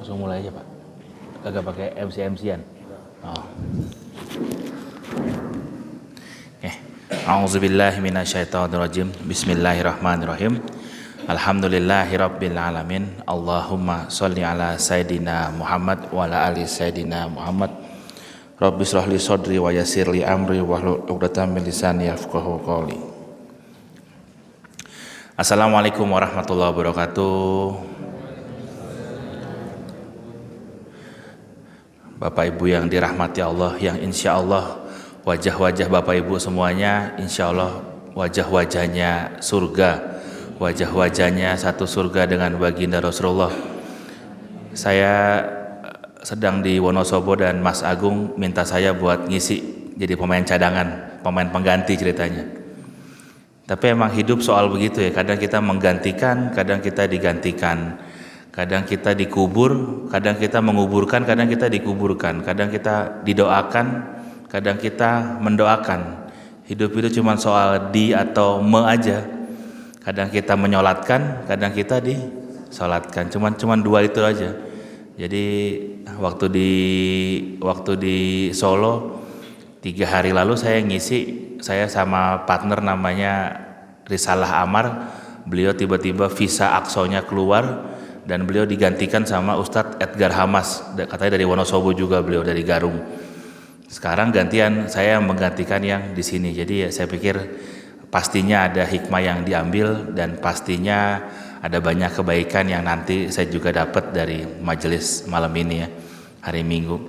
Langsung mulai aja Pak. Kagak pakai MC-MC-an. Oh. Oke. A'udzubillahi minasyaitonirrajim. Bismillahirrahmanirrahim. Alhamdulillahirabbil alamin. Allahumma sholli ala sayidina Muhammad wa ala ali sayidina Muhammad. Rabbi shrah li sadri wa yassir li amri wahlul 'uqdatam min lisani yafqahu qawli. Assalamualaikum warahmatullahi wabarakatuh. Bapak Ibu yang dirahmati Allah, yang insya Allah wajah-wajah Bapak Ibu semuanya insya Allah wajah-wajahnya surga, wajah-wajahnya satu surga dengan baginda Rasulullah. Saya sedang di Wonosobo dan Mas Agung minta saya buat ngisi jadi pemain cadangan, pemain pengganti ceritanya. Tapi emang hidup soal begitu ya, kadang kita menggantikan, kadang kita digantikan. Kadang kita dikubur, kadang kita menguburkan, kadang kita dikuburkan, kadang kita didoakan, kadang kita mendoakan. Hidup itu cuma soal di atau me aja. Kadang kita menyolatkan, kadang kita disolatkan. Cuman dua itu aja. Jadi waktu di Solo 3 hari lalu saya ngisi, saya sama partner namanya Risalah Amar. Beliau tiba-tiba visa Aksonya keluar. Dan beliau digantikan sama Ustadz Edgar Hamas, katanya dari Wonosobo juga, beliau dari Garung. Sekarang gantian saya menggantikan yang di sini. Jadi ya saya pikir pastinya ada hikmah yang diambil dan pastinya ada banyak kebaikan yang nanti saya juga dapat dari majelis malam ini ya, hari Minggu.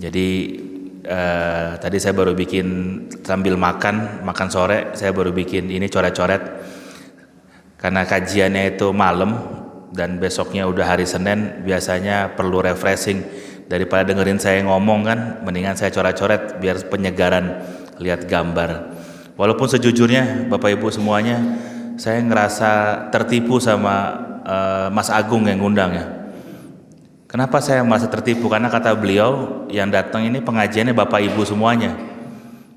Jadi tadi saya baru bikin sambil makan sore, saya baru bikin ini coret-coret karena kajiannya itu malam. Dan besoknya udah hari Senin, biasanya perlu refreshing daripada dengerin saya ngomong kan, mendingan saya coret-coret biar penyegaran lihat gambar. Walaupun sejujurnya Bapak Ibu semuanya, saya ngerasa tertipu sama Mas Agung yang ngundang ya. Kenapa saya merasa tertipu? Karena kata beliau yang datang ini pengajiannya Bapak Ibu semuanya,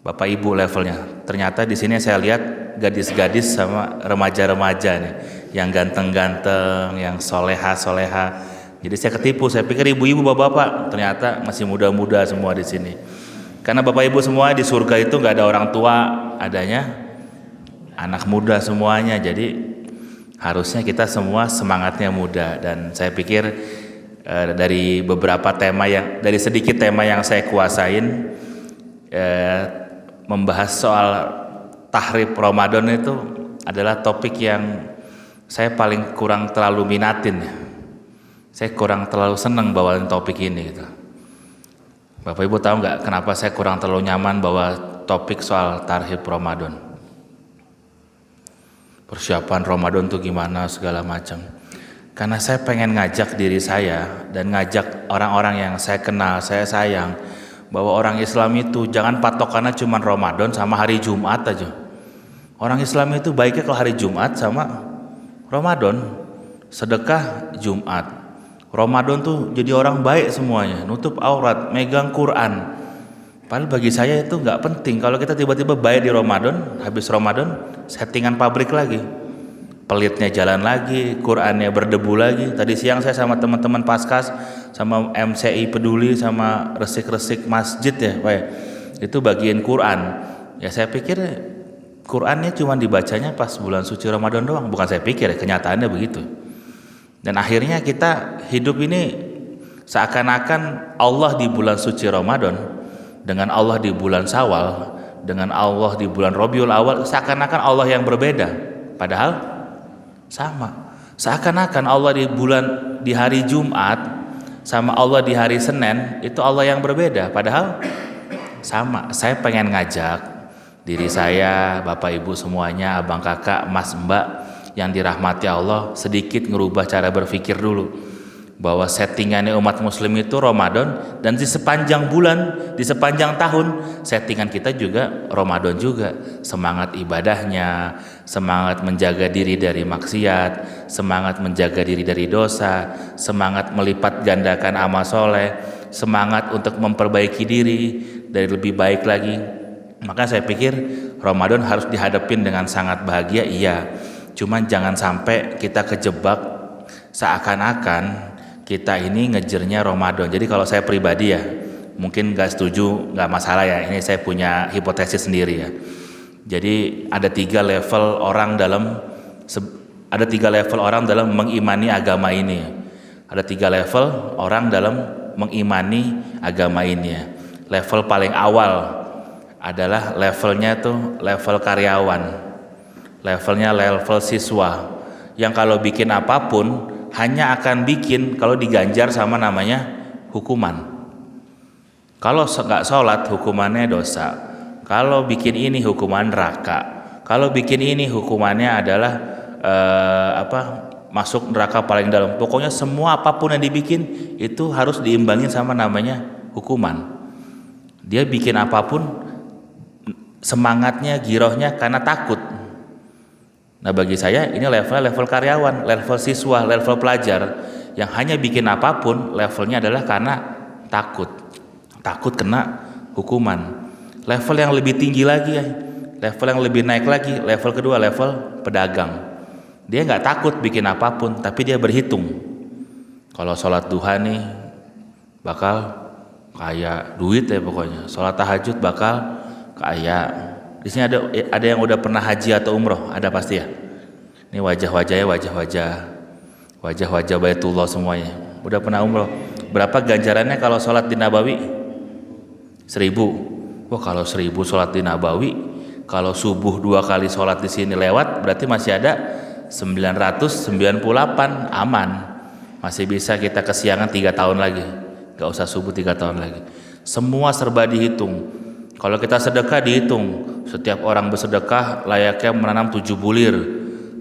Bapak Ibu levelnya. Ternyata di sini saya lihat gadis-gadis sama remaja-remaja nih, yang ganteng-ganteng, yang soleha-soleha. Jadi saya ketipu, saya pikir ibu-ibu bapak-bapak, ternyata masih muda-muda semua di sini. Karena Bapak Ibu semua di surga itu nggak ada orang tua, adanya anak muda semuanya. Jadi harusnya kita semua semangatnya muda. Dan saya pikir dari beberapa tema dari sedikit tema yang saya kuasain, membahas soal tahrib Ramadan itu adalah topik yang saya paling kurang terlalu minatin ya. Saya kurang terlalu senang bawain topik ini gitu. Bapak Ibu tahu nggak kenapa saya kurang terlalu nyaman bawa topik soal tahrib Ramadan? Persiapan Ramadan tuh gimana segala macam. Karena saya pengen ngajak diri saya dan ngajak orang-orang yang saya kenal, saya sayang, bahwa orang Islam itu jangan patokannya cuma Ramadan sama hari Jumat aja. Orang Islam itu baiknya kalau hari Jumat sama Ramadan, sedekah Jumat. Ramadan tuh jadi orang baik semuanya, nutup aurat, megang Quran. Padahal bagi saya itu nggak penting. Kalau kita tiba-tiba baik di Ramadan, habis Ramadan settingan pabrik lagi, pelitnya jalan lagi, Qurannya berdebu lagi. Tadi siang saya sama teman-teman Paskas, sama MCI peduli, sama resik-resik masjid ya, Pak. Itu bagian Quran. Ya saya pikir Qurannya cuma dibacanya pas bulan suci Ramadan doang. Bukan saya pikir, kenyataannya begitu. Dan akhirnya kita hidup ini seakan-akan Allah di bulan suci Ramadan dengan Allah di bulan Syawal, dengan Allah di bulan Rabiul Awal, seakan-akan Allah yang berbeda. Padahal sama. Seakan-akan Allah di hari Jumat sama Allah di hari Senin itu Allah yang berbeda. Padahal sama. Saya pengen ngajak diri saya, Bapak Ibu semuanya, abang kakak, mas mbak yang dirahmati Allah, sedikit ngerubah cara berpikir dulu, bahwa settingannya umat muslim itu Ramadan, dan di sepanjang bulan, di sepanjang tahun settingan kita juga Ramadan juga. Semangat ibadahnya, semangat menjaga diri dari maksiat, semangat menjaga diri dari dosa, semangat melipat gandakan amal soleh, semangat untuk memperbaiki diri dari lebih baik lagi. Maka saya pikir Ramadan harus dihadapin dengan sangat bahagia, iya. Cuman jangan sampai kita kejebak seakan-akan kita ini ngejernya Ramadan. Jadi kalau saya pribadi ya, mungkin nggak setuju, nggak masalah ya. Ini saya punya hipotesis sendiri ya. Jadi ada tiga level orang dalam mengimani agama ini. Ada tiga level orang dalam mengimani agama ini ya. Level paling awal adalah levelnya tuh level karyawan, levelnya level siswa, yang kalau bikin apapun hanya akan bikin kalau diganjar sama namanya hukuman. Kalau nggak sholat hukumannya dosa, kalau bikin ini hukuman neraka, kalau bikin ini hukumannya adalah masuk neraka paling dalam. Pokoknya semua apapun yang dibikin itu harus diimbangin sama namanya hukuman. Dia bikin apapun semangatnya, girohnya karena takut. Nah bagi saya ini level karyawan, level siswa, level pelajar yang hanya bikin apapun levelnya adalah karena takut kena hukuman. Level yang lebih tinggi lagi ya, level yang lebih naik lagi, level kedua level pedagang. Dia nggak takut bikin apapun, tapi dia berhitung. Kalau sholat duha nih bakal kaya duit ya pokoknya. Sholat tahajud bakal kaya. Di sini ada yang udah pernah haji atau umroh, ada pasti ya. Ini wajah-wajahnya wajah-wajah Baitullah semuanya. Udah pernah umroh. Berapa ganjarannya kalau sholat di Nabawi? 1.000. Wah kalau 1.000 sholat di Nabawi, kalau subuh 2 kali sholat di sini lewat, berarti masih ada 998 aman. Masih bisa kita kesiangan 3 tahun lagi. Gak usah subuh 3 tahun lagi. Semua serba dihitung. Kalau kita sedekah dihitung. Setiap orang bersedekah layaknya menanam 7 bulir.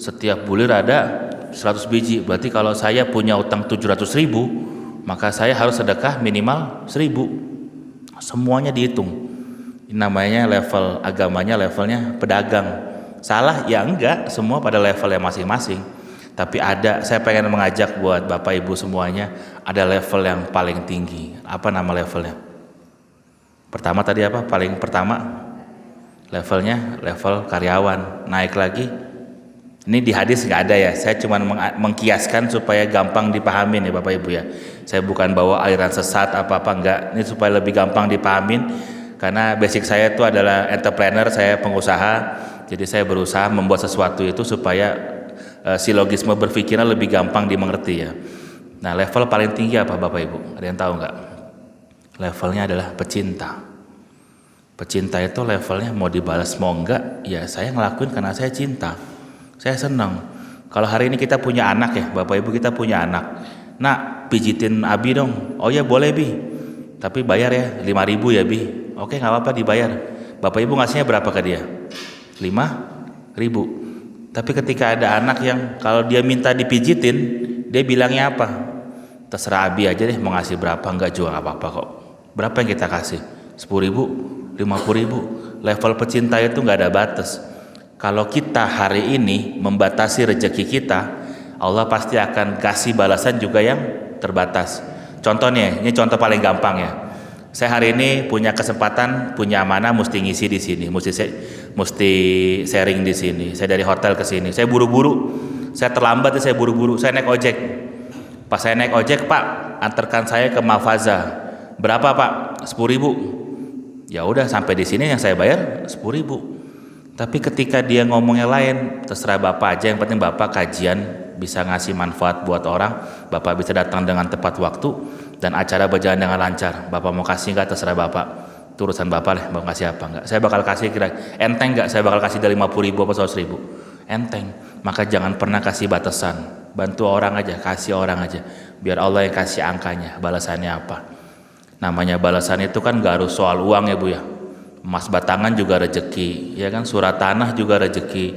Setiap bulir ada 100 biji. Berarti kalau saya punya utang 700.000, maka saya harus sedekah minimal 1.000. Semuanya dihitung. Ini namanya level agamanya, levelnya pedagang. Salah ya enggak, semua pada levelnya masing-masing. Tapi saya pengen mengajak buat Bapak Ibu semuanya, ada level yang paling tinggi. Apa nama levelnya? Pertama tadi apa? Paling pertama levelnya level karyawan. Naik lagi. Ini di hadis nggak ada ya. Saya cuma mengkiaskan supaya gampang dipahamin ya Bapak Ibu ya. Saya bukan bawa aliran sesat apa-apa enggak. Ini supaya lebih gampang dipahamin. Karena basic saya itu adalah entrepreneur, saya pengusaha. Jadi saya berusaha membuat sesuatu itu supaya silogisme berpikirnya lebih gampang dimengerti ya. Nah level paling tinggi apa Bapak Ibu? Ada yang tahu nggak? Levelnya adalah pecinta. Pecinta itu levelnya mau dibalas mau enggak, ya saya ngelakuin karena saya cinta. Saya senang. Kalau hari ini kita punya anak ya, Bapak Ibu kita punya anak. Nak pijitin Abi dong. Oh ya boleh Bi. Tapi bayar ya 5.000 ya Bi. Oke nggak apa-apa dibayar. Bapak Ibu ngasihnya berapa ke dia? 5.000. Tapi ketika ada anak yang kalau dia minta dipijitin, dia bilangnya apa? Terserah Abi aja deh mau ngasih berapa, enggak juga nggak apa-apa kok. Berapa yang kita kasih? 10.000, 50.000. Level pecinta itu nggak ada batas. Kalau kita hari ini membatasi rezeki kita, Allah pasti akan kasih balasan juga yang terbatas. Contohnya, ini contoh paling gampang ya. Saya hari ini punya kesempatan, punya amanah, mesti ngisi di sini, mesti sharing di sini. Saya dari hotel ke sini, saya buru-buru, saya terlambat, saya buru-buru, saya naik ojek. Pas saya naik ojek, Pak, antarkan saya ke Malfaza. Berapa Pak? 10.000. Ya udah sampai di sini yang saya bayar 10.000. Tapi ketika dia ngomongnya lain, terserah Bapak aja, yang penting Bapak kajian bisa ngasih manfaat buat orang, Bapak bisa datang dengan tepat waktu dan acara berjalan dengan lancar. Bapak mau kasih nggak terserah Bapak, itu urusan Bapak lah mau kasih apa nggak. Saya bakal kasih enteng nggak, saya bakal kasih dari 50.000 apa 100.000 enteng. Maka jangan pernah kasih batasan, bantu orang aja, kasih orang aja, biar Allah yang kasih angkanya, balasannya apa. Namanya balasan itu kan nggak harus soal uang ya Bu ya. Emas batangan juga rezeki, ya kan, surat tanah juga rezeki,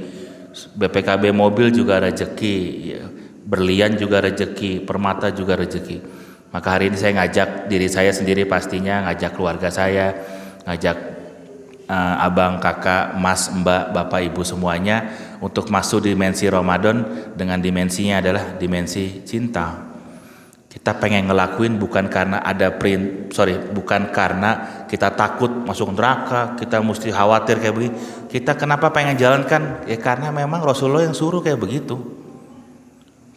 BPKB mobil juga rezeki, ya. Berlian juga rezeki, permata juga rezeki. Maka hari ini saya ngajak diri saya sendiri pastinya, ngajak keluarga saya, ngajak abang, kakak, mas, mbak, bapak, ibu semuanya untuk masuk dimensi Ramadan dengan dimensinya adalah dimensi cinta. Kita pengen ngelakuin bukan karena bukan karena kita takut masuk neraka, kita mesti khawatir kayak begini. Kita kenapa pengen jalankan? Ya karena memang Rasulullah yang suruh kayak begitu.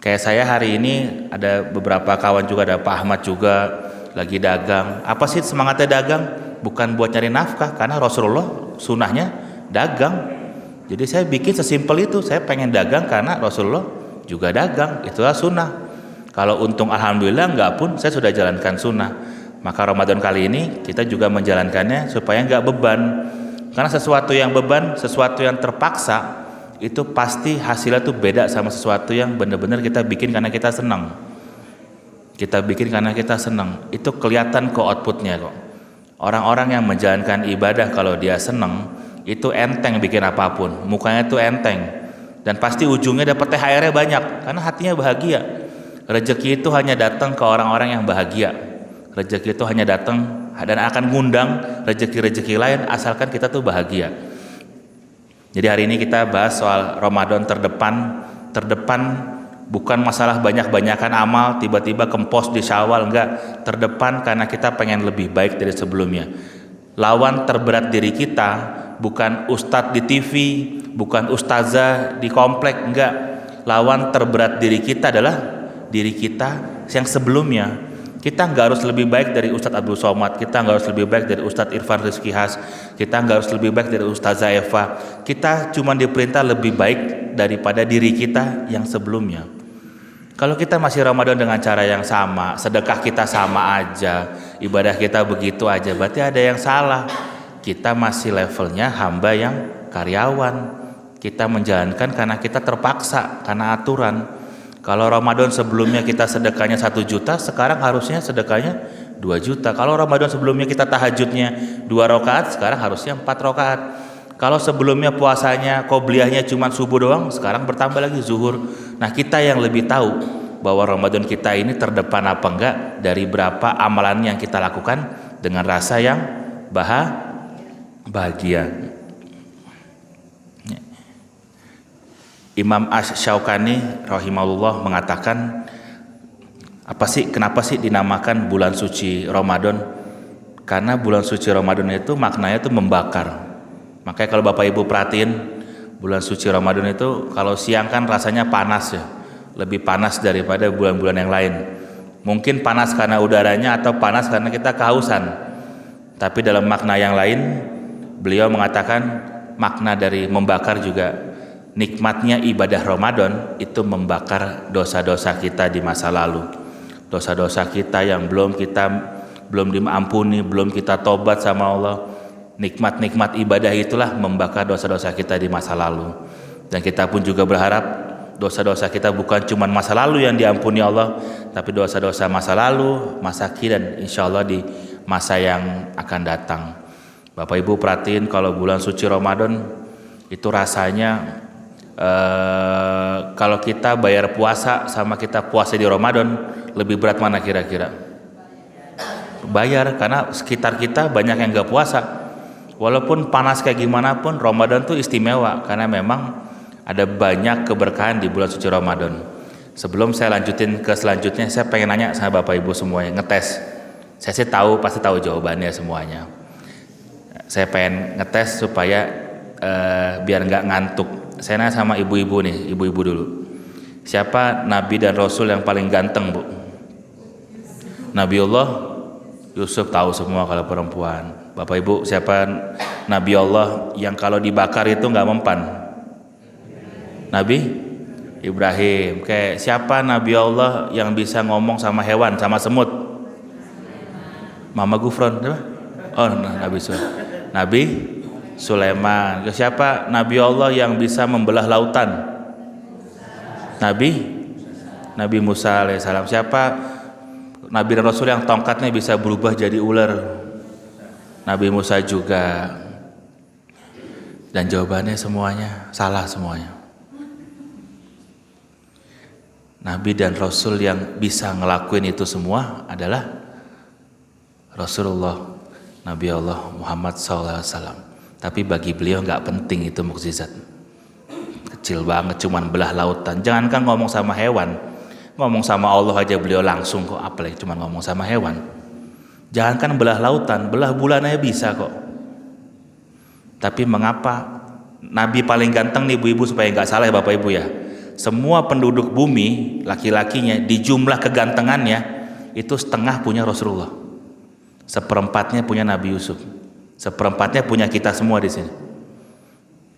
Kayak saya hari ini ada beberapa kawan juga, ada Pak Ahmad juga lagi dagang. Apa sih semangatnya dagang? Bukan buat nyari nafkah, karena Rasulullah sunnahnya dagang. Jadi saya bikin sesimpel itu, saya pengen dagang karena Rasulullah juga dagang, itulah sunnah. Kalau untung alhamdulillah, enggak pun saya sudah jalankan sunnah. Maka Ramadan kali ini kita juga menjalankannya supaya enggak beban. Karena sesuatu yang beban, sesuatu yang terpaksa, itu pasti hasilnya tuh beda sama sesuatu yang benar-benar kita bikin karena kita senang. Kita bikin karena kita senang, itu kelihatan kok outputnya kok. Orang-orang yang menjalankan ibadah kalau dia senang, itu enteng bikin apapun, mukanya tuh enteng, dan pasti ujungnya dapat THR-nya banyak karena hatinya bahagia. Rezeki itu hanya datang ke orang-orang yang bahagia. Rezeki itu hanya datang dan akan ngundang rezeki-rezeki lain asalkan kita tuh bahagia. Jadi hari ini kita bahas soal Ramadan terdepan bukan masalah banyak-banyakan amal tiba-tiba kempos di Syawal, enggak. Terdepan karena kita pengen lebih baik dari sebelumnya. Lawan terberat diri kita bukan ustadz di TV, bukan ustazah di komplek, enggak. Lawan terberat diri kita adalah diri kita yang sebelumnya. Kita nggak harus lebih baik dari Ustadz Abdul Somad, kita nggak harus lebih baik dari Ustadz Irfan Rizki Has, kita nggak harus lebih baik dari Ustazah Eva. Kita cuma diperintah lebih baik daripada diri kita yang sebelumnya. Kalau kita masih Ramadan dengan cara yang sama, sedekah kita sama aja, ibadah kita begitu aja, berarti ada yang salah. Kita masih levelnya hamba yang karyawan. Kita menjalankan karena kita terpaksa, karena aturan. Kalau Ramadan sebelumnya kita sedekahnya 1 juta, sekarang harusnya sedekahnya 2 juta. Kalau Ramadan sebelumnya kita tahajudnya 2 rakaat, sekarang harusnya 4 rakaat. Kalau sebelumnya puasanya qobliyahnya cuma subuh doang, sekarang bertambah lagi zuhur. Nah, kita yang lebih tahu bahwa Ramadan kita ini terdepan apa enggak dari berapa amalan yang kita lakukan dengan rasa yang bahagia. Imam Asy-Syaukani rahimahullah mengatakan, kenapa sih dinamakan bulan suci Ramadan? Karena bulan suci Ramadan itu maknanya itu membakar. Makanya kalau Bapak Ibu perhatiin, bulan suci Ramadan itu kalau siang kan rasanya panas ya, lebih panas daripada bulan-bulan yang lain. Mungkin panas karena udaranya atau panas karena kita kehausan. Tapi dalam makna yang lain, beliau mengatakan makna dari membakar juga nikmatnya ibadah Ramadan itu membakar dosa-dosa kita di masa lalu. Dosa-dosa kita yang belum diampuni, belum kita tobat sama Allah. Nikmat-nikmat ibadah itulah membakar dosa-dosa kita di masa lalu. Dan kita pun juga berharap dosa-dosa kita bukan cuma masa lalu yang diampuni Allah, tapi dosa-dosa masa lalu, masa kini, dan insya Allah di masa yang akan datang. Bapak Ibu perhatiin kalau bulan suci Ramadan itu rasanya kalau kita bayar puasa sama kita puasa di Ramadan, lebih berat mana kira-kira? Bayar, karena sekitar kita banyak yang gak puasa. Walaupun panas kayak gimana pun, Ramadan tuh istimewa karena memang ada banyak keberkahan di bulan suci Ramadan. Sebelum saya lanjutin ke selanjutnya, saya pengen nanya sama Bapak Ibu semuanya, ngetes. Saya sih pasti tahu jawabannya semuanya. Saya pengen ngetes supaya biar nggak ngantuk. Saya nanya sama ibu-ibu nih, ibu-ibu dulu. Siapa Nabi dan Rasul yang paling ganteng, Bu? Nabiullah Yusuf, tahu semua kalau perempuan. Bapak Ibu, siapa Nabi Allah yang kalau dibakar itu nggak mempan? Nabi Ibrahim. Kayak siapa Nabi Allah yang bisa ngomong sama hewan, sama semut? Mama Gufron, oh Nabi Sulaiman. Siapa Nabi Allah yang bisa membelah lautan? Nabi Musa alaihissalam. Siapa Nabi dan Rasul yang tongkatnya bisa berubah jadi ular? Nabi Musa juga. Dan jawabannya semuanya salah semuanya. Nabi dan Rasul yang bisa ngelakuin itu semua adalah Rasulullah, Nabi Allah Muhammad SAW. Tapi bagi beliau nggak penting itu mukjizat, kecil banget, cuman belah lautan. Jangankan ngomong sama hewan, ngomong sama Allah aja beliau langsung kok, apalagi cuman ngomong sama hewan. Jangankan belah lautan, belah bulan aja bisa kok. Tapi mengapa Nabi paling ganteng nih ibu-ibu, supaya nggak salah ya Bapak Ibu ya, semua penduduk bumi laki-lakinya di jumlah kegantengannya itu setengah punya Rasulullah, seperempatnya punya Nabi Yusuf, seperempatnya punya kita semua di sini.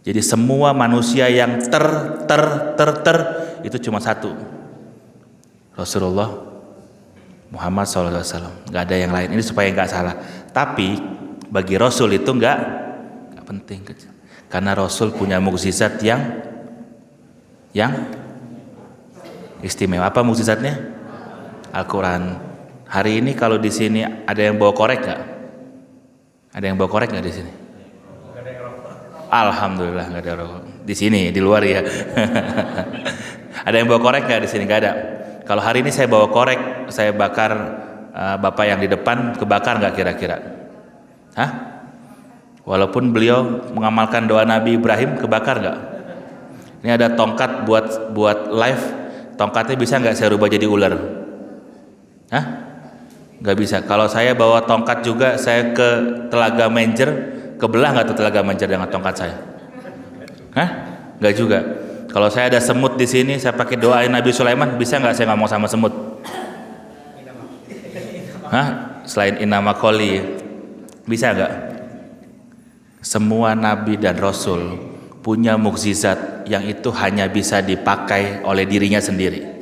Jadi semua manusia yang ter itu cuma satu, Rasulullah Muhammad SAW. Nggak ada yang lain. Ini supaya nggak salah. Tapi bagi Rasul itu nggak penting, karena Rasul punya mukjizat yang istimewa. Apa mukjizatnya? Al-Quran. Hari ini kalau di sini ada yang bawa korek nggak? Ada yang bawa korek nggak di sini? Alhamdulillah nggak ada rokok. Di sini, di luar ya. Ada yang bawa korek nggak di sini? Nggak ada. Kalau hari ini saya bawa korek, saya bakar bapak yang di depan, kebakar nggak kira-kira? Hah? Walaupun beliau mengamalkan doa Nabi Ibrahim, kebakar nggak? Ini ada tongkat buat live, tongkatnya bisa nggak saya rubah jadi ular? Hah? Nggak bisa. Kalau saya bawa tongkat juga, saya ke Telaga Menjer, kebelah nggak tuh Telaga Menjer dengan tongkat saya? Hah? Nggak juga. Kalau saya ada semut di sini, saya pakai doain Nabi Sulaiman, bisa nggak saya ngomong sama semut? Hah? Selain inama koli, bisa nggak? Semua Nabi dan Rasul punya mukjizat yang itu hanya bisa dipakai oleh dirinya sendiri.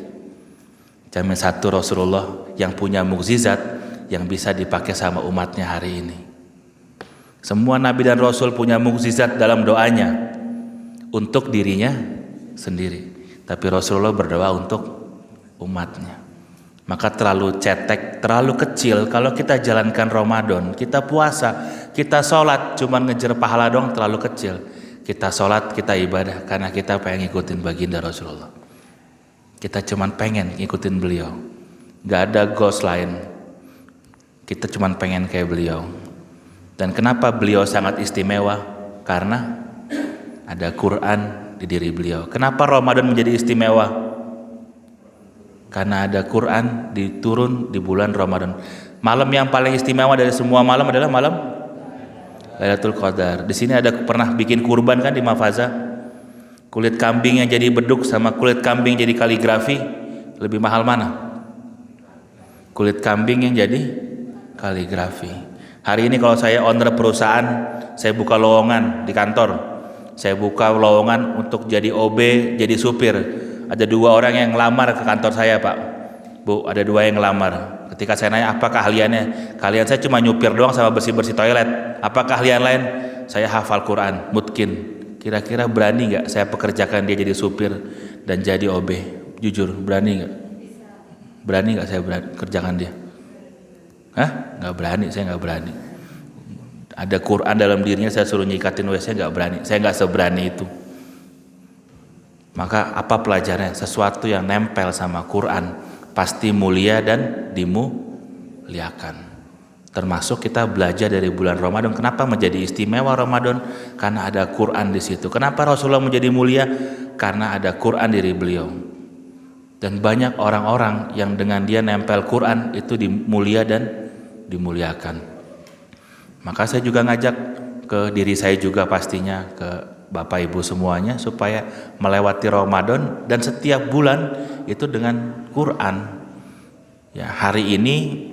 Cuma satu Rasulullah yang punya mukjizat yang bisa dipakai sama umatnya hari ini. Semua Nabi dan Rasul punya mukjizat dalam doanya untuk dirinya sendiri, tapi Rasulullah berdoa untuk umatnya. Maka terlalu cetek, terlalu kecil kalau kita jalankan Ramadan, kita puasa, kita sholat cuman ngejar pahala doang, terlalu kecil. Kita sholat, kita ibadah karena kita pengen ngikutin baginda Rasulullah. Kita cuman pengen ngikutin beliau, gak ada goals lain. Kita cuman pengen kayak beliau. Dan kenapa beliau sangat istimewa? Karena ada Quran di diri beliau. Kenapa Ramadan menjadi istimewa? Karena ada Quran diturun di bulan Ramadan. Malam yang paling istimewa dari semua malam adalah malam Lailatul Qadar. Di sini ada pernah bikin kurban kan di Mafaza? Kulit kambing yang jadi beduk sama kulit kambing jadi kaligrafi, lebih mahal mana? Kulit kambing yang jadi kaligrafi. Hari ini kalau saya owner perusahaan, saya buka lowongan di kantor, saya buka lowongan untuk jadi OB, jadi supir. Ada 2 orang yang ngelamar ke kantor saya, Pak. Bu, ada 2 yang ngelamar. Ketika saya nanya apa keahliannya, kalian saya cuma nyupir doang sama bersih-bersih toilet. Apa keahlian lain? Saya hafal Quran, mutkin. Kira-kira berani nggak saya pekerjakan dia jadi supir dan jadi OB? Jujur, berani nggak? Berani nggak saya kerjakan dia? Hah? Nggak berani, saya nggak berani. Ada Quran dalam dirinya, saya suruh nyikatin WC nggak berani. Saya nggak seberani itu. Maka apa pelajarannya? Sesuatu yang nempel sama Quran pasti mulia dan dimuliakan. Termasuk kita belajar dari bulan Ramadan. Kenapa menjadi istimewa Ramadan? Karena ada Quran di situ. Kenapa Rasulullah menjadi mulia? Karena ada Quran diri beliau. Dan banyak orang-orang yang dengan dia nempel Quran itu dimulia dan dimuliakan. Maka saya juga ngajak ke diri saya juga, pastinya ke Bapak Ibu semuanya, supaya melewati Ramadan dan setiap bulan itu dengan Quran. Ya, hari ini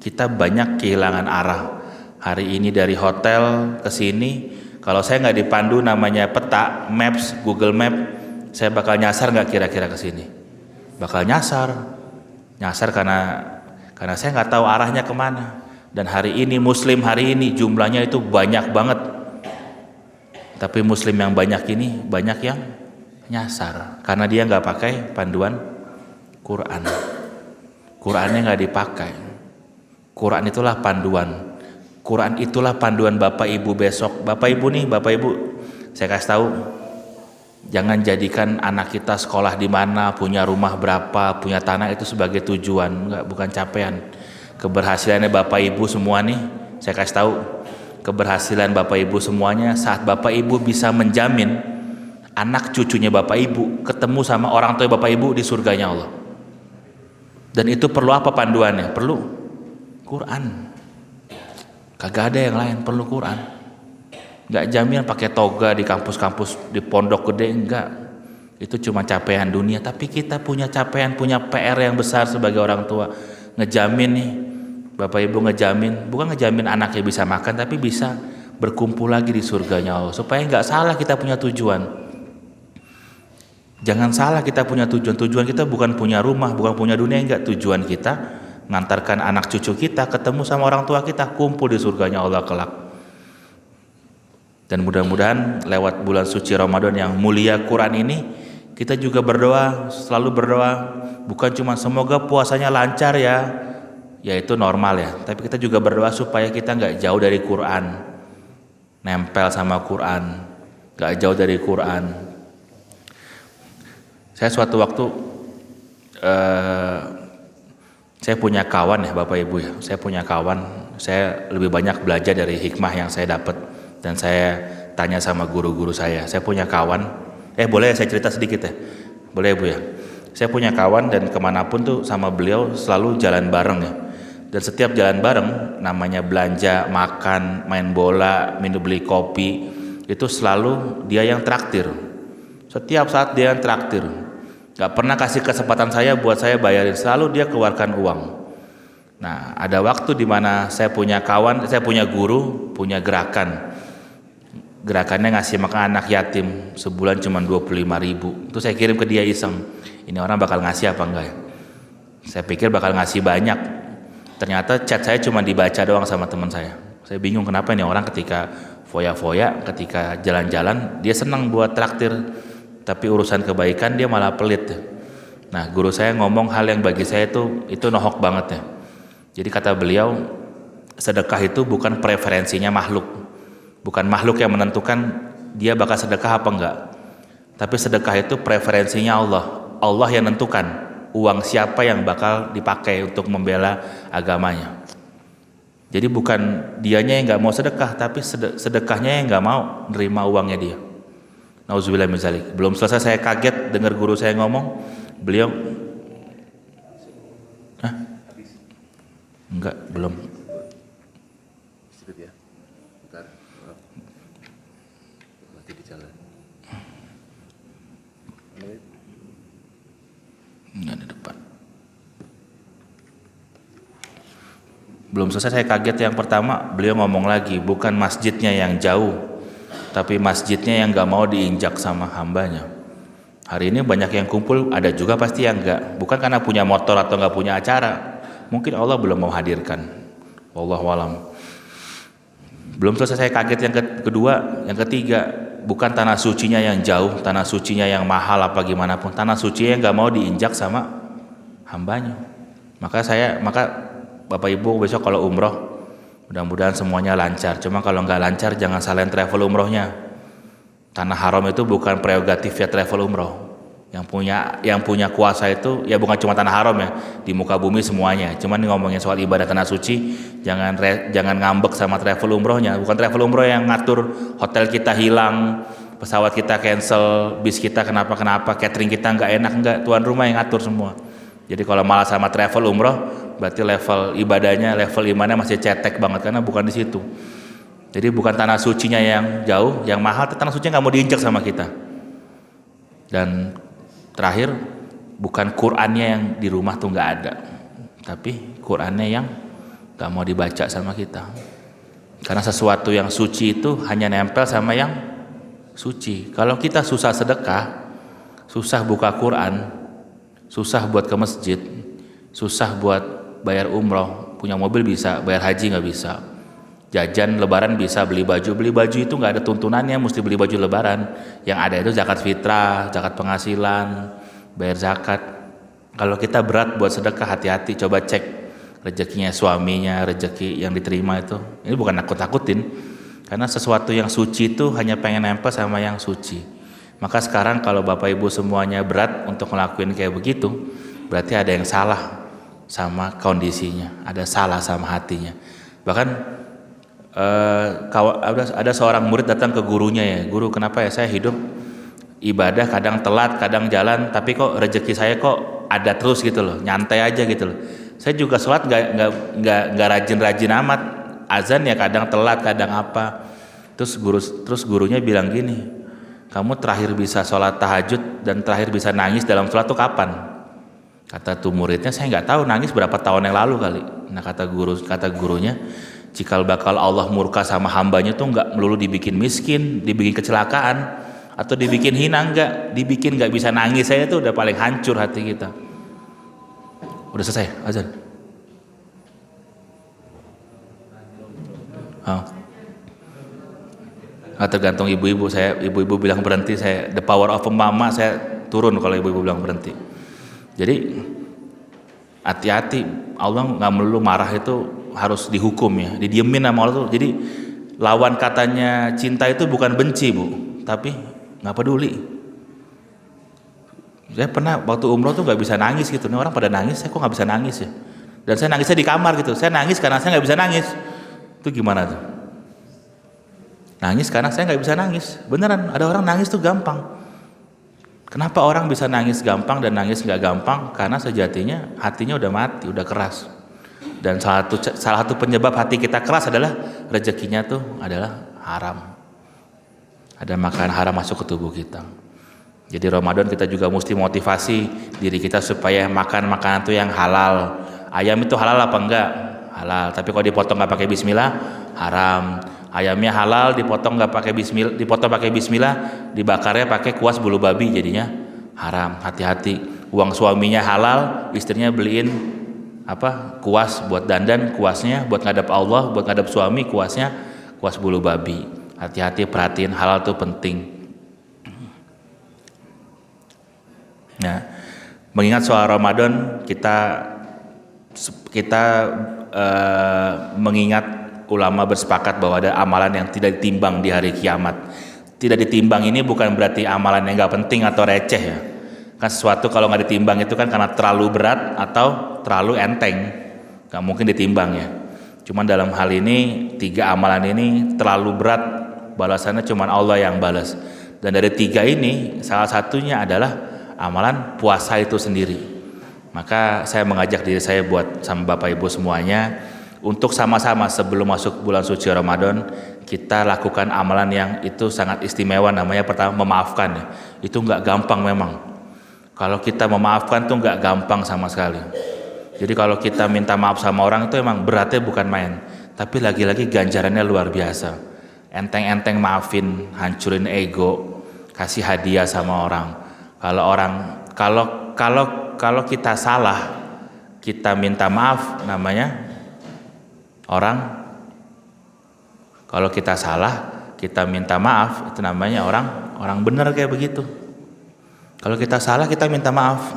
kita banyak kehilangan arah. Hari ini dari hotel ke sini, kalau saya nggak dipandu namanya peta, maps, Google Map, saya bakal nyasar nggak kira-kira ke sini? Bakal nyasar karena saya nggak tahu arahnya kemana. Dan hari ini Muslim hari ini jumlahnya itu banyak banget, tapi Muslim yang banyak ini banyak yang nyasar karena dia nggak pakai panduan Quran. Qurannya nggak dipakai. Quran itulah panduan. Quran itulah panduan Bapak Ibu besok. Bapak Ibu, saya kasih tahu, jangan jadikan anak kita sekolah di mana, punya rumah berapa, punya tanah itu sebagai tujuan. Enggak, bukan capaian. Keberhasilannya Bapak Ibu semua nih, saya kasih tahu, keberhasilan Bapak Ibu semuanya saat Bapak Ibu bisa menjamin anak cucunya Bapak Ibu ketemu sama orang tua Bapak Ibu di surganya Allah. Dan itu perlu apa panduannya? Perlu Quran. Kagak ada yang lain, perlu Quran. Nggak jamin pakai toga di kampus-kampus di pondok gede, enggak. Itu cuma capaian dunia, tapi kita punya capaian, punya PR yang besar sebagai orang tua. Ngejamin nih, Bapak Ibu ngejamin, bukan ngejamin anaknya bisa makan, tapi bisa berkumpul lagi di surganya Allah. Supaya nggak salah kita punya tujuan. Jangan salah kita punya tujuan. Tujuan kita bukan punya rumah, bukan punya dunia, enggak. Tujuan kita ngantarkan anak cucu kita ketemu sama orang tua kita, kumpul di surganya Allah kelak. Dan mudah-mudahan lewat bulan suci Ramadan yang mulia Quran ini, kita juga berdoa, selalu berdoa, bukan cuma semoga puasanya lancar ya itu normal ya, tapi kita juga berdoa supaya kita nggak jauh dari Quran, nempel sama Quran, nggak jauh dari Quran. Saya suatu waktu saya punya kawan ya Bapak Ibu ya, saya punya kawan, saya lebih banyak belajar dari hikmah yang saya dapat. Dan saya tanya sama guru-guru saya punya kawan, boleh saya cerita sedikit ya? Boleh Bu ya? Saya punya kawan dan kemanapun tuh sama beliau selalu jalan bareng ya. Dan setiap jalan bareng, namanya belanja, makan, main bola, minum beli kopi, itu selalu dia yang traktir. Setiap saat dia yang traktir. Gak pernah kasih kesempatan saya buat saya bayarin, selalu dia keluarkan uang. Nah, ada waktu di mana saya punya kawan, saya punya guru, punya gerakannya ngasih makan anak yatim sebulan cuma 25.000. Itu saya kirim ke dia iseng, ini orang bakal ngasih apa enggak ya? Saya pikir bakal ngasih banyak, ternyata chat saya cuma dibaca doang sama teman saya. Saya bingung kenapa ini orang ketika foya-foya, ketika jalan-jalan dia senang buat traktir, tapi urusan kebaikan dia malah pelit ya. Nah, guru saya ngomong hal yang bagi saya itu nohok banget ya. Jadi kata beliau, sedekah itu bukan preferensinya makhluk. Bukan makhluk yang menentukan dia bakal sedekah apa enggak. Tapi sedekah itu preferensinya Allah. Allah yang menentukan uang siapa yang bakal dipakai untuk membela agamanya. Jadi bukan dianya yang enggak mau sedekah, tapi sedekahnya yang enggak mau nerima uangnya dia. Nauzubillah min dzalik. Belum selesai saya kaget dengar guru saya ngomong, beliau enggak, belum. Enggak di depan. Belum selesai saya kaget. Yang pertama beliau ngomong lagi, bukan masjidnya yang jauh, tapi masjidnya yang gak mau diinjak sama hambanya. Hari ini banyak yang kumpul, ada juga pasti yang enggak, bukan karena punya motor atau gak punya acara, mungkin Allah belum mau hadirkan. Wallahu alam. Belum selesai saya kaget. Yang kedua, yang ketiga, bukan tanah sucinya yang jauh, tanah sucinya yang mahal apa gimana pun, tanah suci yang gak mau diinjak sama hambanya. Maka Bapak Ibu besok kalau umroh, mudah-mudahan semuanya lancar. Cuma kalau nggak lancar jangan salahin travel umrohnya. Tanah haram itu bukan prerogatif ya travel umroh. Yang punya kuasa itu ya bukan cuma tanah haram ya, di muka bumi semuanya. Cuman ngomongin soal ibadah tanah suci, jangan ngambek sama travel umrohnya. Bukan travel umroh yang ngatur hotel kita hilang, pesawat kita cancel, bis kita kenapa, catering kita nggak enak, enggak, tuan rumah yang ngatur semua. Jadi kalau malah sama travel umroh, berarti level ibadahnya, level imannya masih cetek banget karena bukan di situ. Jadi bukan tanah sucinya yang jauh, yang mahal, tanah suci nggak mau diinjak sama kita. Dan terakhir, bukan Qur'annya yang di rumah tuh nggak ada, tapi Qur'annya yang nggak mau dibaca sama kita. Karena sesuatu yang suci itu hanya nempel sama yang suci. Kalau kita susah sedekah, susah buka Qur'an, susah buat ke masjid, susah buat bayar umroh, punya mobil bisa, bayar haji nggak bisa, jajan lebaran bisa, beli baju itu nggak ada tuntunannya mesti beli baju lebaran. Yang ada itu zakat fitrah, zakat penghasilan, bayar zakat. Kalau kita berat buat sedekah, hati-hati, coba cek rezekinya suaminya, rezeki yang diterima itu. Ini bukan nakut-nakutin, karena sesuatu yang suci itu hanya pengen nempel sama yang suci. Maka sekarang kalau Bapak Ibu semuanya berat untuk ngelakuin kayak begitu, berarti ada yang salah sama kondisinya, ada salah sama hatinya. Bahkan ada seorang murid datang ke gurunya, ya, guru kenapa ya saya hidup ibadah kadang telat, kadang jalan, tapi kok rezeki saya kok ada terus gitu loh, nyantai aja gitu loh. Saya juga sholat nggak rajin-rajin amat, azan ya kadang telat, kadang apa. Terus gurunya bilang gini, kamu terakhir bisa sholat tahajud dan terakhir bisa nangis dalam sholat tuh kapan? Kata tuh muridnya, saya nggak tahu, nangis berapa tahun yang lalu kali. Nah kata gurunya, cikal bakal Allah murka sama hambanya tuh nggak melulu dibikin miskin, dibikin kecelakaan, atau dibikin hina, dibikin nggak bisa nangis saya tuh udah paling hancur hati kita. Udah selesai azan. Oh. Tergantung ibu-ibu, ibu-ibu bilang berhenti, saya the power of mama, saya turun kalau ibu-ibu bilang berhenti. Jadi hati-hati, Allah nggak melulu marah itu harus dihukum ya, didiemin sama Allah tuh. Jadi lawan katanya cinta itu bukan benci bu, tapi nggak peduli. Saya pernah waktu umroh tuh nggak bisa nangis gitu, nih orang pada nangis, saya kok nggak bisa nangis ya? Dan saya nangisnya di kamar gitu, saya nangis karena saya nggak bisa nangis. Itu gimana tuh? Nangis karena saya nggak bisa nangis, beneran ada orang nangis tuh gampang. Kenapa orang bisa nangis gampang dan nangis nggak gampang? Karena sejatinya hatinya udah mati, udah keras. Dan salah satu penyebab hati kita keras adalah rezekinya tuh adalah haram. Ada makanan haram masuk ke tubuh kita. Jadi Ramadan kita juga mesti motivasi diri kita supaya makan makanan tuh yang halal. Ayam itu halal apa enggak? Halal. Tapi kalau dipotong nggak pakai bismillah, haram. Ayamnya halal, dipotong nggak pakai bismillah, dipotong pakai bismillah, dibakarnya pakai kuas bulu babi, jadinya haram. Hati-hati. Uang suaminya halal, istrinya beliin kuas buat dandan, kuasnya buat ngadap Allah, buat ngadap suami, kuasnya kuas bulu babi. Hati-hati, perhatiin, halal itu penting. Nah, mengingat soal Ramadan, kita mengingat ulama bersepakat bahwa ada amalan yang tidak ditimbang di hari kiamat. Tidak ditimbang ini bukan berarti amalan yang nggak penting atau receh ya. Kan sesuatu kalau nggak ditimbang itu kan karena terlalu berat atau terlalu enteng, nggak mungkin ditimbang ya. Cuman dalam hal ini 3 amalan ini terlalu berat, balasannya cuma Allah yang balas. Dan dari 3 ini salah satunya adalah amalan puasa itu sendiri. Maka saya mengajak diri saya buat sama Bapak Ibu semuanya untuk sama-sama sebelum masuk bulan suci Ramadan kita lakukan amalan yang itu sangat istimewa, namanya pertama memaafkan ya. Itu nggak gampang memang. Kalau kita memaafkan tuh nggak gampang sama sekali. Jadi kalau kita minta maaf sama orang itu emang beratnya bukan main, tapi lagi-lagi ganjarannya luar biasa. Enteng-enteng maafin, hancurin ego, kasih hadiah sama orang. Kalau kita salah, kita minta maaf, namanya orang. Kalau kita salah, kita minta maaf, itu namanya orang benar kayak begitu. Kalau kita salah, kita minta maaf.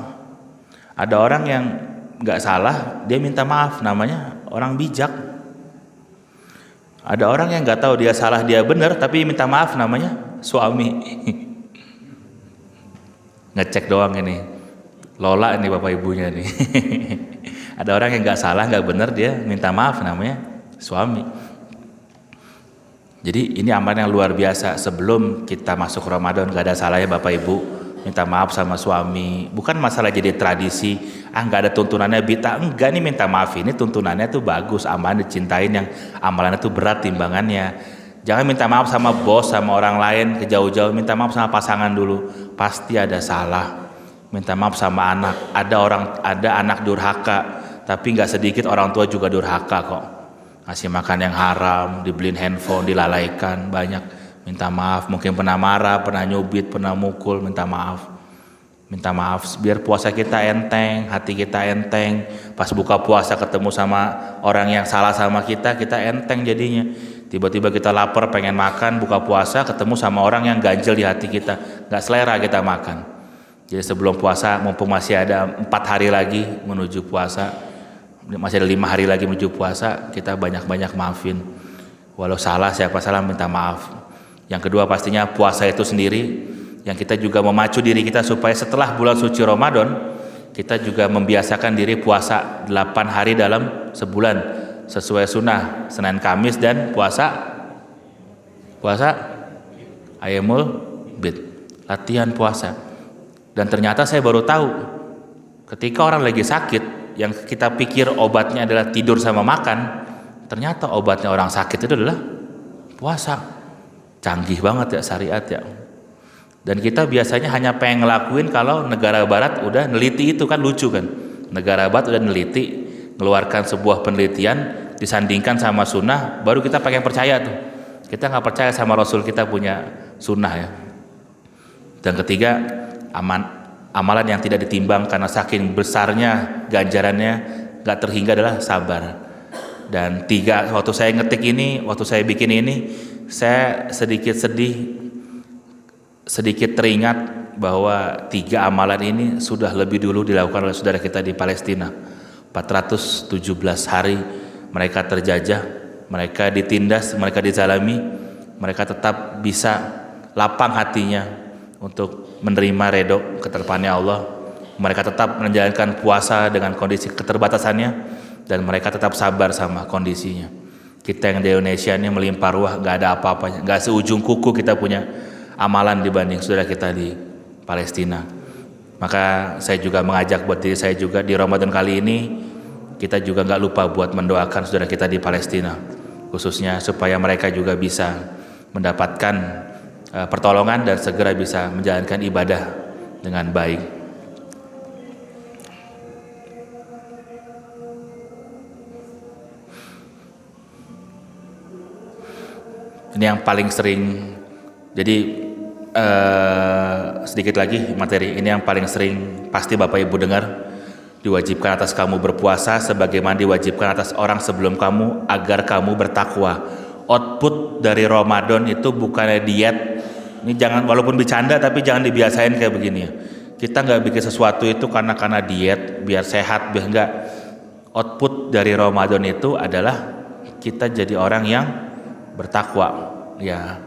Ada orang yang nggak salah, dia minta maaf, namanya orang bijak. Ada orang yang nggak tahu dia salah dia benar, tapi minta maaf, namanya suami. Ngecek doang ini, Lola ini bapak ibunya nih. Ada orang yang nggak salah nggak benar, dia minta maaf, namanya suami. Jadi ini amalan yang luar biasa. Sebelum kita masuk Ramadan nggak ada salahnya bapak ibu minta maaf sama suami. Bukan masalah jadi tradisi, nggak ada tuntunannya bita, enggak, nih minta maaf ini tuntunannya tuh bagus, amalan dicintain, yang amalannya tuh berat timbangannya. Jangan minta maaf sama bos, sama orang lain kejauh-jauh, minta maaf sama pasangan dulu, pasti ada salah. Minta maaf sama anak, ada anak durhaka, tapi nggak sedikit orang tua juga durhaka kok. Ngasih makan yang haram, dibeliin handphone, dilalaikan, banyak. Minta maaf, mungkin pernah marah, pernah nyubit, pernah mukul, minta maaf. Minta maaf biar puasa kita enteng, hati kita enteng. Pas buka puasa ketemu sama orang yang salah sama kita enteng jadinya. Tiba-tiba kita lapar pengen makan, buka puasa ketemu sama orang yang ganjel di hati kita, gak selera kita makan. Jadi sebelum puasa, mumpung masih ada 4 hari lagi menuju puasa, masih ada 5 hari lagi menuju puasa, kita banyak-banyak maafin. Walau salah, siapa salah minta maaf. Yang kedua pastinya puasa itu sendiri, yang kita juga memacu diri kita supaya setelah bulan suci Ramadan kita juga membiasakan diri puasa 8 hari dalam sebulan sesuai sunnah, Senin Kamis dan puasa Ayyamul Bid, latihan puasa. Dan ternyata saya baru tahu, ketika orang lagi sakit yang kita pikir obatnya adalah tidur sama makan, ternyata obatnya orang sakit itu adalah puasa. Canggih banget ya syariat ya. Dan kita biasanya hanya pengen ngelakuin kalau negara barat udah neliti, itu kan lucu kan. Negara barat udah neliti, ngeluarkan sebuah penelitian, disandingkan sama sunnah, baru kita pengen percaya tuh. Kita nggak percaya sama Rasul kita punya sunnah ya. Dan ketiga, amalan yang tidak ditimbang karena saking besarnya ganjarannya nggak terhingga adalah sabar. Dan tiga, waktu saya ngetik ini, waktu saya bikin ini, saya sedikit sedih, sedikit teringat bahwa tiga amalan ini sudah lebih dulu dilakukan oleh saudara kita di Palestina. 417 hari mereka terjajah, mereka ditindas, mereka dizalimi, mereka tetap bisa lapang hatinya untuk menerima redho ketetapannya Allah. Mereka tetap menjalankan puasa dengan kondisi keterbatasannya, dan mereka tetap sabar sama kondisinya. Kita yang di Indonesia ini melimpah ruah, nggak ada apa-apanya, nggak seujung kuku kita punya amalan dibanding saudara kita di Palestina. Maka saya juga mengajak buat diri saya juga di Ramadan kali ini, kita juga nggak lupa buat mendoakan saudara kita di Palestina, khususnya supaya mereka juga bisa mendapatkan pertolongan dan segera bisa menjalankan ibadah dengan baik. Ini yang paling sering, jadi sedikit lagi materi, ini yang paling sering pasti Bapak Ibu dengar. Diwajibkan atas kamu berpuasa sebagaimana diwajibkan atas orang sebelum kamu agar kamu bertakwa. Output dari Ramadan itu bukannya diet. Ini jangan, walaupun bercanda tapi jangan dibiasain kayak begini ya. Kita nggak bikin sesuatu itu karena diet biar sehat, biar enggak. Output dari Ramadan itu adalah kita jadi orang yang bertakwa. Ya,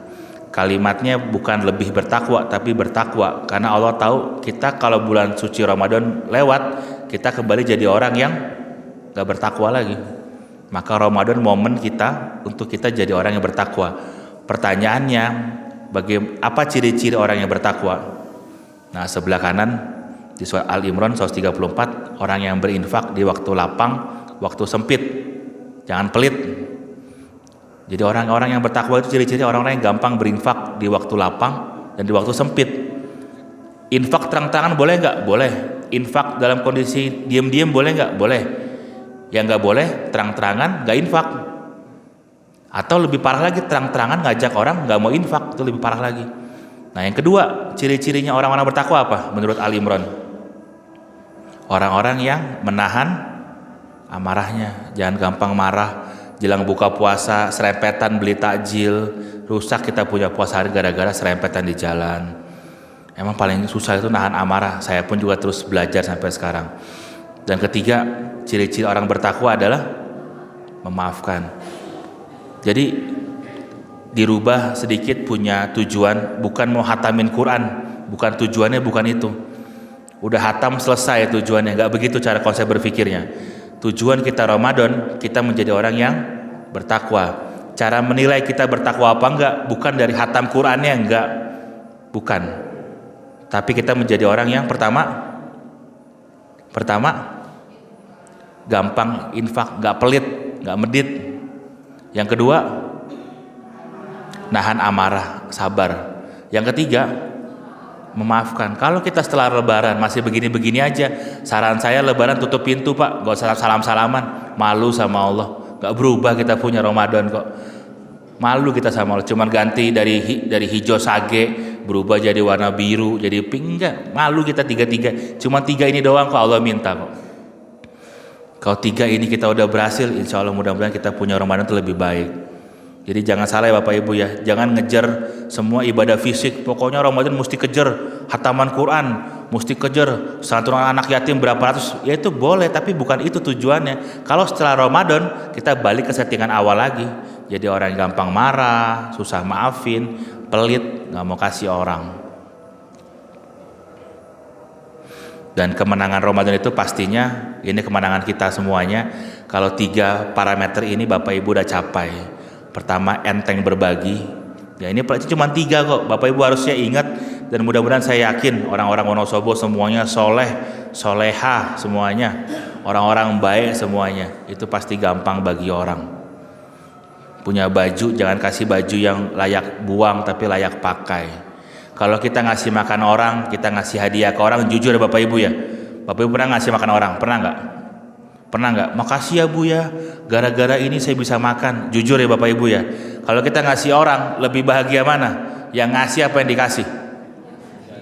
kalimatnya bukan lebih bertakwa tapi bertakwa, karena Allah tahu kita kalau bulan suci Ramadan lewat, kita kembali jadi orang yang gak bertakwa lagi. Maka Ramadan momen kita untuk kita jadi orang yang bertakwa. Pertanyaannya, apa ciri-ciri orang yang bertakwa? Nah, sebelah kanan di surat Al-Imran 134, orang yang berinfak di waktu lapang, waktu sempit, jangan pelit. Jadi orang-orang yang bertakwa itu ciri-ciri orang-orang yang gampang berinfak di waktu lapang dan di waktu sempit. Infak terang-terangan boleh nggak? Boleh. Infak dalam kondisi diam-diam boleh nggak? Boleh. Yang nggak boleh terang-terangan nggak infak. Atau lebih parah lagi, terang-terangan ngajak orang nggak mau infak, itu lebih parah lagi. Nah, yang kedua, ciri-cirinya orang-orang bertakwa apa? Menurut Ali Imran, orang-orang yang menahan amarahnya, jangan gampang marah. Jelang buka puasa, serempetan beli takjil, rusak kita punya puasa hari gara-gara serempetan di jalan. Emang paling susah itu nahan amarah. Saya pun juga terus belajar sampai sekarang. Dan ketiga, ciri-ciri orang bertakwa adalah memaafkan. Jadi dirubah sedikit punya tujuan, bukan mau hatamin Quran, bukan tujuannya, bukan itu. Udah hatam selesai tujuannya, nggak begitu cara konsep berpikirnya. Tujuan kita Ramadan, kita menjadi orang yang bertakwa. Cara menilai kita bertakwa apa enggak, bukan dari hatam Qurannya, enggak, bukan. Tapi kita menjadi orang yang pertama gampang infak, enggak pelit, enggak medit. Yang kedua, nahan amarah, sabar. Yang ketiga, memaafkan. Kalau kita setelah lebaran masih begini-begini aja, saran saya lebaran tutup pintu Pak, gak usah salam-salaman, malu sama Allah. Gak berubah kita punya Ramadan kok, malu kita sama Allah, cuman ganti dari hijau sage berubah jadi warna biru, jadi pink, enggak, malu kita tiga-tiga, cuma tiga ini doang kok Allah minta kok. Kalau tiga ini kita udah berhasil, insya Allah mudah-mudahan kita punya Ramadan itu lebih baik. Jadi jangan salah ya Bapak Ibu ya, jangan ngejar semua ibadah fisik. Pokoknya Ramadan mesti kejar hataman Quran, mesti kejar santunan anak yatim berapa ratus. Ya itu boleh, tapi bukan itu tujuannya. Kalau setelah Ramadan kita balik ke settingan awal lagi. Jadi orang yang gampang marah, susah maafin, pelit, nggak mau kasih orang. Dan kemenangan Ramadan itu pastinya ini kemenangan kita semuanya kalau tiga parameter ini Bapak Ibu udah capai. Pertama, enteng berbagi. Ya ini cuma tiga kok. Bapak Ibu harusnya ingat, dan mudah-mudahan saya yakin orang-orang Wonosobo semuanya soleh, soleha semuanya, orang-orang baik semuanya. Itu pasti gampang bagi orang. Punya baju, jangan kasih baju yang layak buang tapi layak pakai. Kalau kita ngasih makan orang, kita ngasih hadiah ke orang, jujur ya Bapak Ibu ya. Bapak Ibu pernah ngasih makan orang? Pernah nggak? Pernah nggak? Makasih ya Bu ya, gara-gara ini saya bisa makan. Jujur ya Bapak Ibu ya. Kalau kita ngasih orang, lebih bahagia mana? Yang ngasih apa yang dikasih?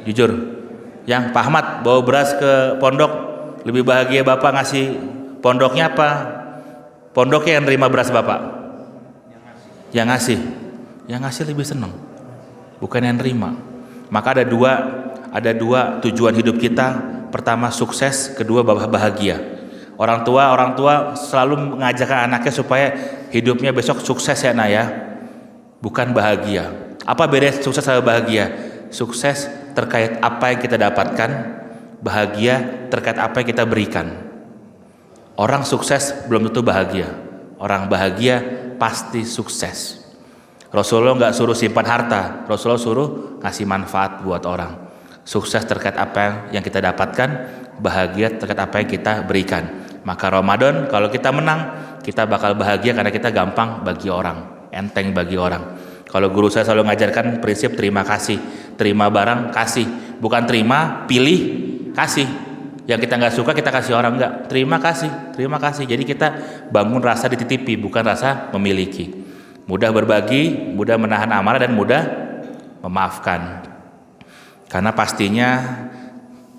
Jujur. Yang Pak Ahmad bawa beras ke pondok, lebih bahagia Bapak ngasih pondoknya apa? Pondoknya yang nerima beras Bapak? Yang ngasih lebih senang, bukan yang nerima. Maka ada dua tujuan hidup kita. Pertama sukses, kedua bahagia. Orang tua selalu mengajarkan anaknya supaya hidupnya besok sukses ya nak ya, bukan bahagia. Apa beda sukses sama bahagia? Sukses terkait apa yang kita dapatkan, bahagia terkait apa yang kita berikan. Orang sukses belum tentu bahagia, orang bahagia pasti sukses. Rasulullah nggak suruh simpan harta, Rasulullah suruh ngasih manfaat buat orang. Sukses terkait apa yang kita dapatkan, bahagia terkait apa yang kita berikan. Maka Ramadan kalau kita menang, kita bakal bahagia karena kita gampang bagi orang, enteng bagi orang. Kalau guru saya selalu ngajarkan prinsip terima kasih, terima barang kasih, bukan terima pilih kasih. Yang kita nggak suka kita kasih orang, enggak, terima kasih. Jadi kita bangun rasa dititipi, bukan rasa memiliki. Mudah berbagi, mudah menahan amarah, dan mudah memaafkan. Karena pastinya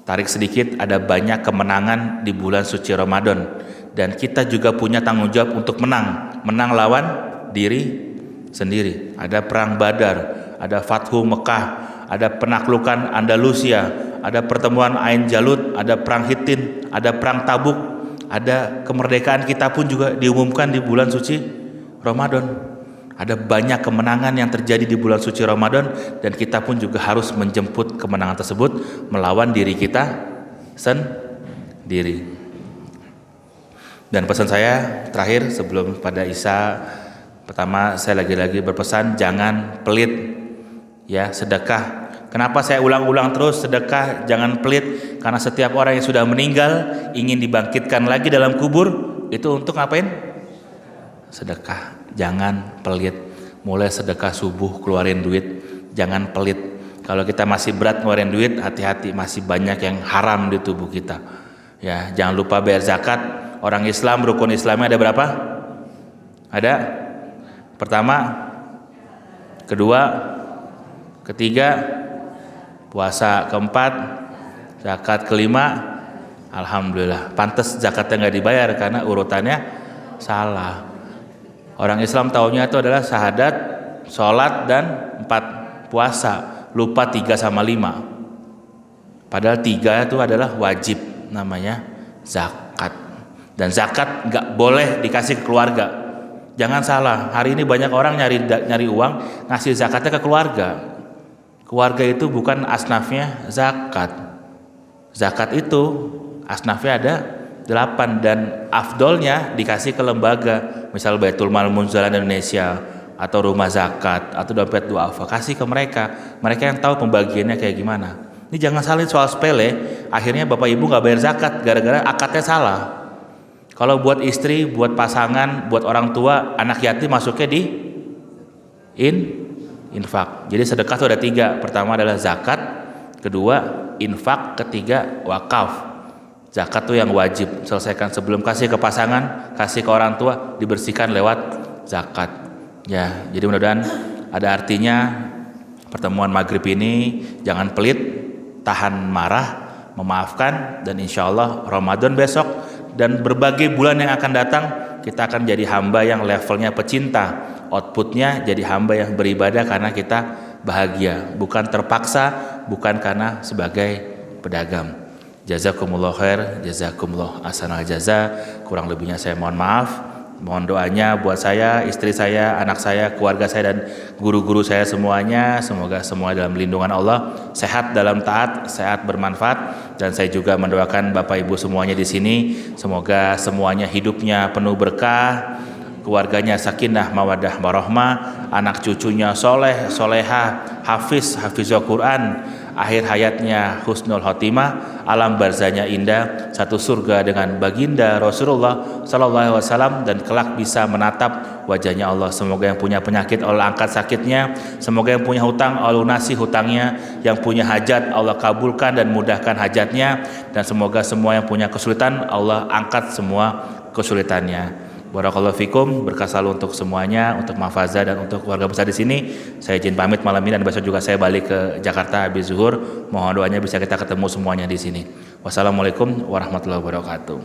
tarik sedikit, ada banyak kemenangan di bulan suci Ramadan, dan kita juga punya tanggung jawab untuk menang lawan diri sendiri. Ada perang Badar, ada Fathu Mekah, ada penaklukan Andalusia, ada pertemuan Ain Jalut, ada perang Hittin, ada perang Tabuk, ada kemerdekaan kita pun juga diumumkan di bulan suci Ramadan. Ada banyak kemenangan yang terjadi di bulan suci Ramadan, dan kita pun juga harus menjemput kemenangan tersebut melawan diri kita sendiri. Dan pesan saya terakhir sebelum pada Isya, pertama saya lagi-lagi berpesan jangan pelit ya, sedekah. Kenapa saya ulang-ulang terus sedekah, jangan pelit? Karena setiap orang yang sudah meninggal ingin dibangkitkan lagi dalam kubur, itu untuk ngapain? Sedekah. Jangan pelit. Mulai sedekah subuh keluarin duit, jangan pelit. Kalau kita masih berat ngeluarin duit, hati-hati, masih banyak yang haram di tubuh kita. Ya, jangan lupa bayar zakat. Orang Islam, rukun Islamnya ada berapa? Ada? Pertama, kedua, ketiga, puasa keempat, zakat kelima. Alhamdulillah, pantas zakatnya nggak dibayar karena urutannya salah. Orang Islam taunya itu adalah syahadat, sholat, dan 4 puasa. Lupa 3 sama 5. Padahal 3 itu adalah wajib, namanya zakat. Dan zakat nggak boleh dikasih ke keluarga. Jangan salah, hari ini banyak orang nyari uang ngasih zakatnya ke keluarga. Keluarga itu bukan asnafnya zakat. Zakat itu asnafnya ada 8, dan afdolnya dikasih ke lembaga, misal Baitul Mal Munzalah Indonesia atau rumah zakat atau dompet duafa, kasih ke mereka yang tahu pembagiannya kayak gimana. Ini jangan salin soal sepele, akhirnya Bapak Ibu nggak bayar zakat gara-gara akadnya salah. Kalau buat istri, buat pasangan, buat orang tua, anak yatim masuknya di infak. Jadi sedekah itu ada 3. Pertama adalah zakat, kedua infak, ketiga wakaf. Zakat tuh yang wajib, selesaikan sebelum kasih ke pasangan, kasih ke orang tua, dibersihkan lewat zakat. Ya, jadi mudah-mudahan ada artinya pertemuan maghrib ini. Jangan pelit, tahan marah, memaafkan, dan insya Allah Ramadan besok dan berbagai bulan yang akan datang kita akan jadi hamba yang levelnya pecinta, outputnya jadi hamba yang beribadah karena kita bahagia, bukan terpaksa, bukan karena sebagai pedagang. Jazakumullah khair, jazakumullah ahsanal jaza. Kurang lebihnya saya mohon maaf. Mohon doanya buat saya, istri saya, anak saya, keluarga saya, dan guru-guru saya semuanya. Semoga semua dalam lindungan Allah, sehat dalam taat, sehat bermanfaat. Dan saya juga mendoakan Bapak Ibu semuanya di sini, semoga semuanya hidupnya penuh berkah, keluarganya sakinah mawaddah warahmah, anak cucunya soleh, soleha, hafizul Quran, akhir hayatnya husnul khotimah, alam barzahnya indah, satu surga dengan baginda Rasulullah sallallahu alaihi wasallam, dan kelak bisa menatap wajahnya Allah. Semoga yang punya penyakit Allah angkat sakitnya, semoga yang punya hutang Allah lunasi hutangnya, yang punya hajat Allah kabulkan dan mudahkan hajatnya, dan semoga semua yang punya kesulitan Allah angkat semua kesulitannya. Barakallahu fikum, berkah selalu untuk semuanya, untuk Mahfazah dan untuk keluarga besar di sini. Saya izin pamit malam ini, dan besok juga saya balik ke Jakarta habis zuhur. Mohon doanya bisa kita ketemu semuanya di sini. Wassalamualaikum warahmatullahi wabarakatuh.